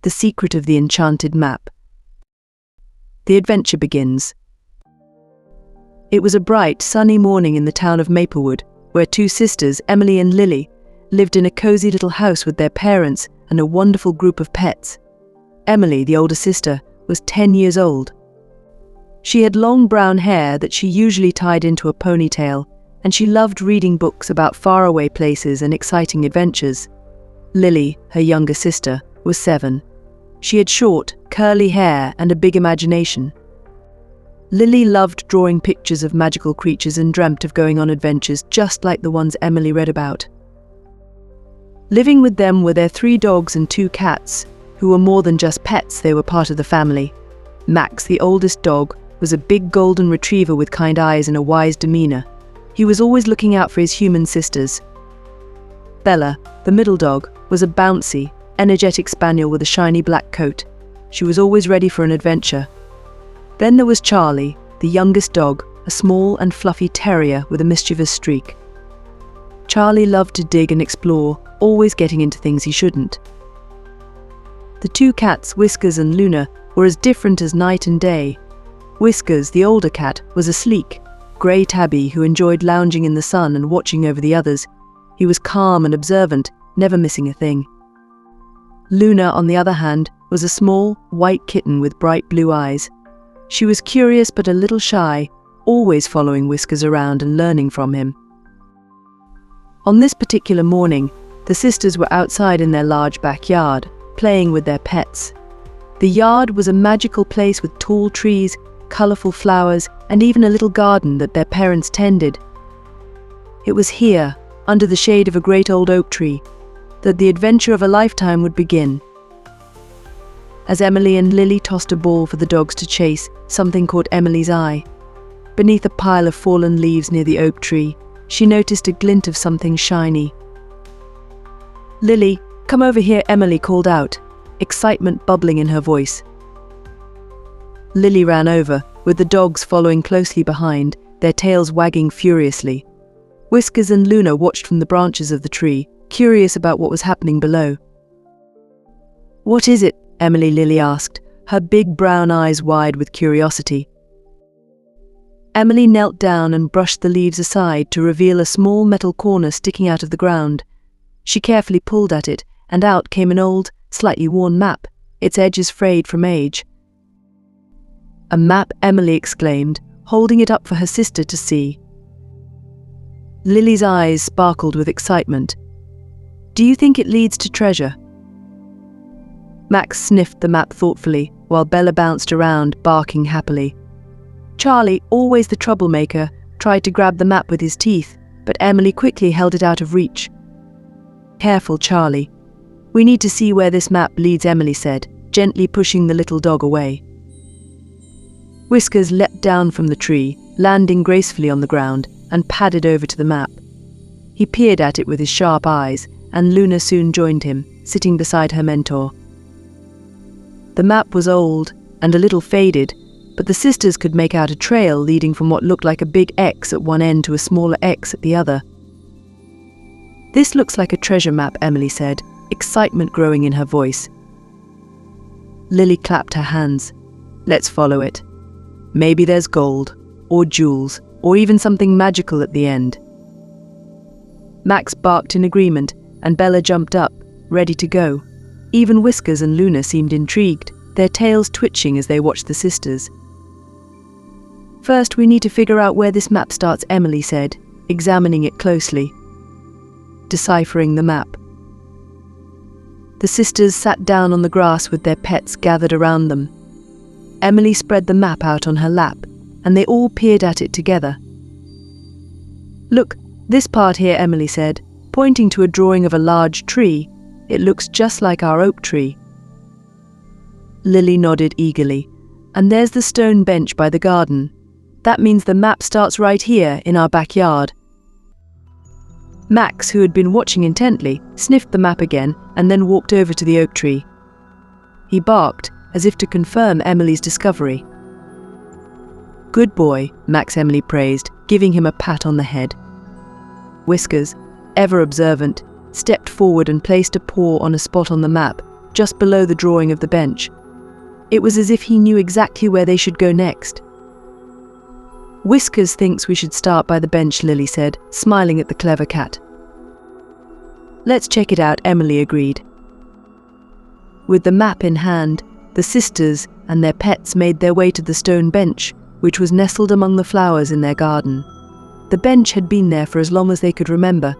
The Secret of the Enchanted Map. The adventure begins. It was a bright, sunny morning in the town of Maplewood, where two sisters, Emily and Lily, lived in a cozy little house with their parents and a wonderful group of pets. Emily, the older sister, was 10 years old. She had long brown hair that she usually tied into a ponytail, and she loved reading books about faraway places and exciting adventures. Lily, her younger sister, was 7. She had short, curly hair and a big imagination. Lily loved drawing pictures of magical creatures and dreamt of going on adventures just like the ones Emily read about. Living with them were their 3 dogs and 2 cats, who were more than just pets, they were part of the family. Max, the oldest dog, was a big golden retriever with kind eyes and a wise demeanor. He was always looking out for his human sisters. Bella, the middle dog, was a bouncy, energetic spaniel with a shiny black coat. She was always ready for an adventure. Then there was Charlie, the youngest dog, a small and fluffy terrier with a mischievous streak. Charlie loved to dig and explore, always getting into things he shouldn't. The 2 cats, Whiskers and Luna, were as different as night and day. Whiskers, the older cat, was a sleek, grey tabby who enjoyed lounging in the sun and watching over the others. He was calm and observant, never missing a thing. Luna, on the other hand, was a small, white kitten with bright blue eyes. She was curious but a little shy, always following Whiskers around and learning from him. On this particular morning, the sisters were outside in their large backyard, playing with their pets. The yard was a magical place with tall trees, colourful flowers, and even a little garden that their parents tended. It was here, under the shade of a great old oak tree, that the adventure of a lifetime would begin. As Emily and Lily tossed a ball for the dogs to chase, something caught Emily's eye. Beneath a pile of fallen leaves near the oak tree, she noticed a glint of something shiny. "Lily, come over here," Emily called out, excitement bubbling in her voice. Lily ran over, with the dogs following closely behind, their tails wagging furiously. Whiskers and Luna watched from the branches of the tree, curious about what was happening below. "What is it?" Lily asked, her big brown eyes wide with curiosity. Emily knelt down and brushed the leaves aside to reveal a small metal corner sticking out of the ground. She carefully pulled at it, and out came an old, slightly worn map, its edges frayed from age. "A map," Emily exclaimed, holding it up for her sister to see. Lily's eyes sparkled with excitement. "Do you think it leads to treasure?" Max sniffed the map thoughtfully, while Bella bounced around, barking happily. Charlie, always the troublemaker, tried to grab the map with his teeth, but Emily quickly held it out of reach. "Careful, Charlie. We need to see where this map leads," Emily said, gently pushing the little dog away. Whiskers leapt down from the tree, landing gracefully on the ground, and padded over to the map. He peered at it with his sharp eyes, and Luna soon joined him, sitting beside her mentor. The map was old and a little faded, but the sisters could make out a trail leading from what looked like a big X at one end to a smaller X at the other. "This looks like a treasure map," Emily said, excitement growing in her voice. Lily clapped her hands. "Let's follow it. Maybe there's gold, or jewels, or even something magical at the end." Max barked in agreement, and Bella jumped up, ready to go. Even Whiskers and Luna seemed intrigued, their tails twitching as they watched the sisters. "First, we need to figure out where this map starts," Emily said, examining it closely. Deciphering the map. The sisters sat down on the grass with their pets gathered around them. Emily spread the map out on her lap, and they all peered at it together. "Look, this part here," Emily said, pointing to a drawing of a large tree. "It looks just like our oak tree." Lily nodded eagerly. "And there's the stone bench by the garden. That means the map starts right here in our backyard." Max, who had been watching intently, sniffed the map again and then walked over to the oak tree. He barked, as if to confirm Emily's discovery. "Good boy," Emily praised, giving him a pat on the head. Whiskers, ever observant, stepped forward and placed a paw on a spot on the map, just below the drawing of the bench. It was as if he knew exactly where they should go next. "Whiskers thinks we should start by the bench," Lily said, smiling at the clever cat. "Let's check it out," Emily agreed. With the map in hand, the sisters and their pets made their way to the stone bench, which was nestled among the flowers in their garden. The bench had been there for as long as they could remember,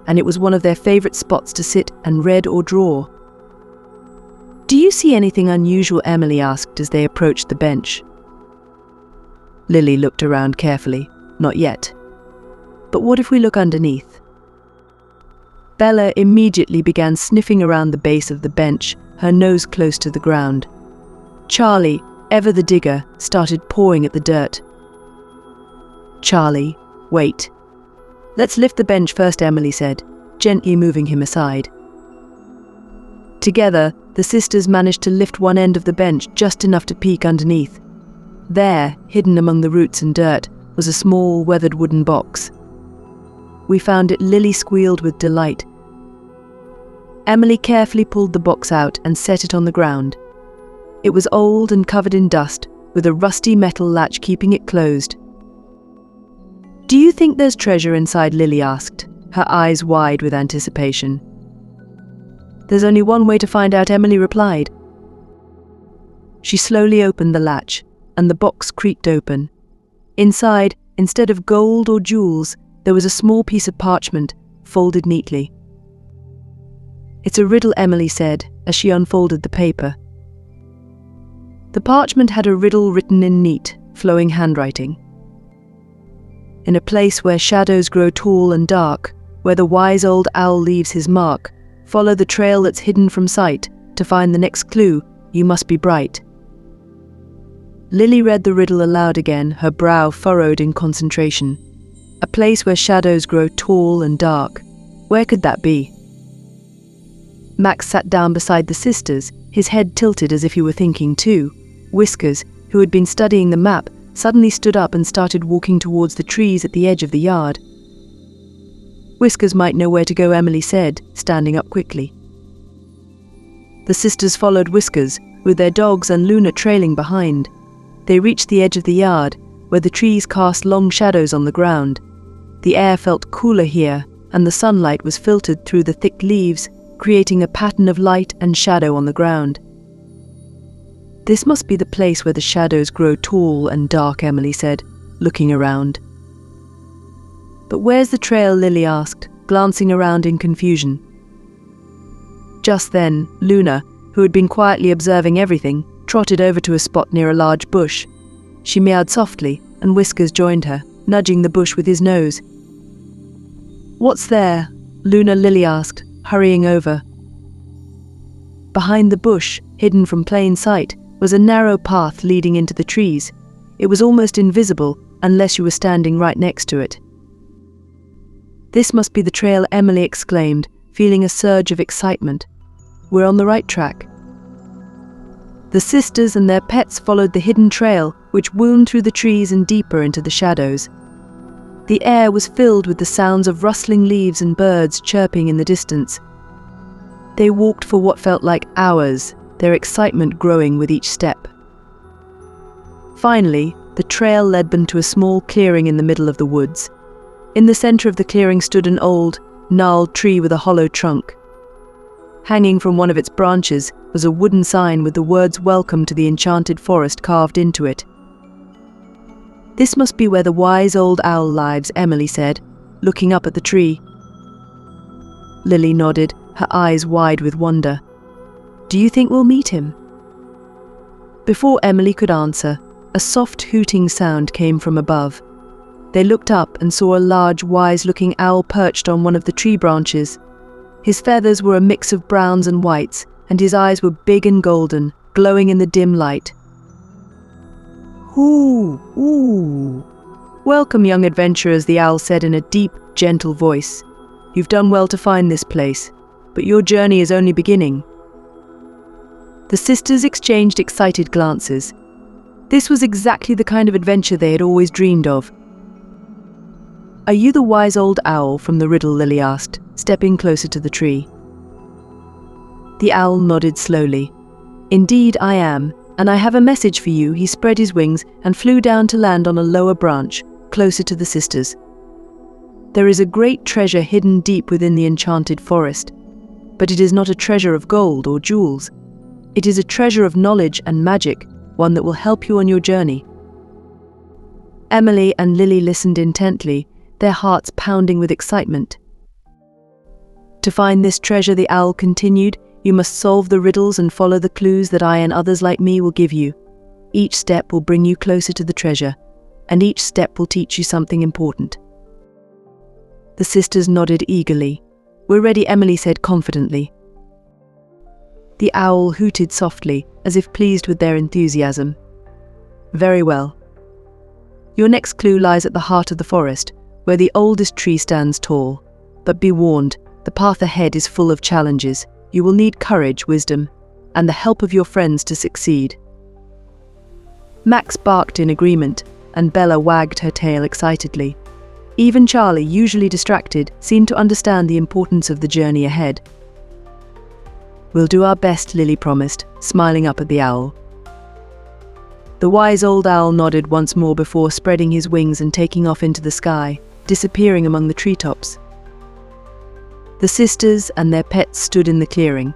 and it was one of their favorite spots to sit and read or draw. "Do you see anything unusual?" Emily asked as they approached the bench. Lily looked around carefully. "Not yet. But what if we look underneath?" Bella immediately began sniffing around the base of the bench, her nose close to the ground. Charlie, ever the digger, started pawing at the dirt. "Charlie, wait. Let's lift the bench first," Emily said, gently moving him aside. Together, the sisters managed to lift one end of the bench just enough to peek underneath. There, hidden among the roots and dirt, was a small, weathered wooden box. "We found it," Lily squealed with delight. Emily carefully pulled the box out and set it on the ground. It was old and covered in dust, with a rusty metal latch keeping it closed. "Do you think there's treasure inside?" Lily asked, her eyes wide with anticipation. "There's only one way to find out," Emily replied. She slowly opened the latch, and the box creaked open. Inside, instead of gold or jewels, there was a small piece of parchment, folded neatly. "It's a riddle," Emily said, as she unfolded the paper. The parchment had a riddle written in neat, flowing handwriting. "In a place where shadows grow tall and dark, where the wise old owl leaves his mark, follow the trail that's hidden from sight. To find the next clue, you must be bright." Lily read the riddle aloud again, her brow furrowed in concentration. A place where shadows grow tall and dark. Where could that be? Max sat down beside the sisters, his head tilted as if he were thinking too. Whiskers, who had been studying the map, suddenly stood up and started walking towards the trees at the edge of the yard. "Whiskers might know where to go," Emily said, standing up quickly. The sisters followed Whiskers, with their dogs and Luna trailing behind. They reached the edge of the yard, where the trees cast long shadows on the ground. The air felt cooler here, and the sunlight was filtered through the thick leaves, creating a pattern of light and shadow on the ground. "This must be the place where the shadows grow tall and dark," Emily said, looking around. "But where's the trail?" Lily asked, glancing around in confusion. Just then, Luna, who had been quietly observing everything, trotted over to a spot near a large bush. She meowed softly, and Whiskers joined her, nudging the bush with his nose. "What's there?" Lily asked, hurrying over. Behind the bush, hidden from plain sight, was a narrow path leading into the trees. It was almost invisible, unless you were standing right next to it. "This must be the trail," Emily exclaimed, feeling a surge of excitement. "We're on the right track." The sisters and their pets followed the hidden trail, which wound through the trees and deeper into the shadows. The air was filled with the sounds of rustling leaves and birds chirping in the distance. They walked for what felt like hours, their excitement growing with each step. Finally, the trail led them to a small clearing in the middle of the woods. In the center of the clearing stood an old, gnarled tree with a hollow trunk. Hanging from one of its branches was a wooden sign with the words "Welcome to the Enchanted Forest" carved into it. "This must be where the wise old owl lives," Emily said, looking up at the tree. Lily nodded, her eyes wide with wonder. "Do you think we'll meet him?" Before Emily could answer, a soft hooting sound came from above. They looked up and saw a large, wise-looking owl perched on one of the tree branches. His feathers were a mix of browns and whites, and his eyes were big and golden, glowing in the dim light. "Ooh, ooh. Welcome, young adventurers," the owl said in a deep, gentle voice. "You've done well to find this place, but your journey is only beginning." The sisters exchanged excited glances. This was exactly the kind of adventure they had always dreamed of. "Are you the wise old owl from the riddle?" Lily asked, stepping closer to the tree. The owl nodded slowly. "Indeed I am, and I have a message for you." He spread his wings and flew down to land on a lower branch, closer to the sisters. "There is a great treasure hidden deep within the Enchanted Forest, but it is not a treasure of gold or jewels. It is a treasure of knowledge and magic, one that will help you on your journey." Emily and Lily listened intently, their hearts pounding with excitement. "To find this treasure," the owl continued, "you must solve the riddles and follow the clues that I and others like me will give you. Each step will bring you closer to the treasure, and each step will teach you something important." The sisters nodded eagerly. "We're ready," Emily said confidently. The owl hooted softly, as if pleased with their enthusiasm. "Very well. Your next clue lies at the heart of the forest, where the oldest tree stands tall. But be warned, the path ahead is full of challenges. You will need courage, wisdom, and the help of your friends to succeed." Max barked in agreement, and Bella wagged her tail excitedly. Even Charlie, usually distracted, seemed to understand the importance of the journey ahead. "We'll do our best," Lily promised, smiling up at the owl. The wise old owl nodded once more before spreading his wings and taking off into the sky, disappearing among the treetops. The sisters and their pets stood in the clearing,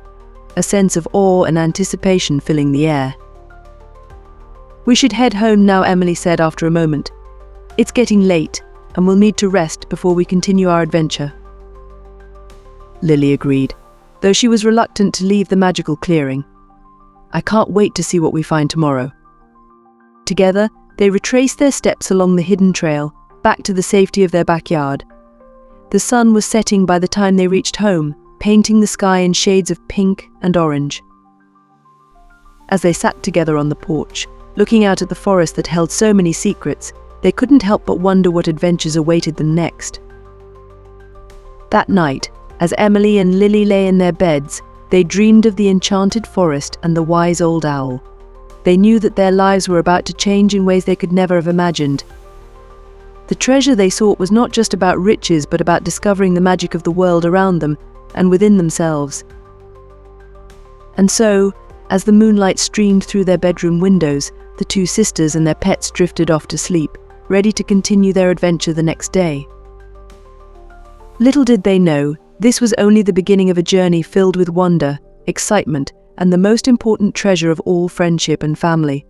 a sense of awe and anticipation filling the air. "We should head home now," Emily said after a moment. "It's getting late, and we'll need to rest before we continue our adventure." Lily agreed, though she was reluctant to leave the magical clearing. "I can't wait to see what we find tomorrow." Together, they retraced their steps along the hidden trail, back to the safety of their backyard. The sun was setting by the time they reached home, painting the sky in shades of pink and orange. As they sat together on the porch, looking out at the forest that held so many secrets, they couldn't help but wonder what adventures awaited them next. That night, as Emily and Lily lay in their beds, they dreamed of the Enchanted Forest and the wise old owl. They knew that their lives were about to change in ways they could never have imagined. The treasure they sought was not just about riches, but about discovering the magic of the world around them and within themselves. And so, as the moonlight streamed through their bedroom windows, the two sisters and their pets drifted off to sleep, ready to continue their adventure the next day. Little did they know, this was only the beginning of a journey filled with wonder, excitement, and the most important treasure of all, friendship and family.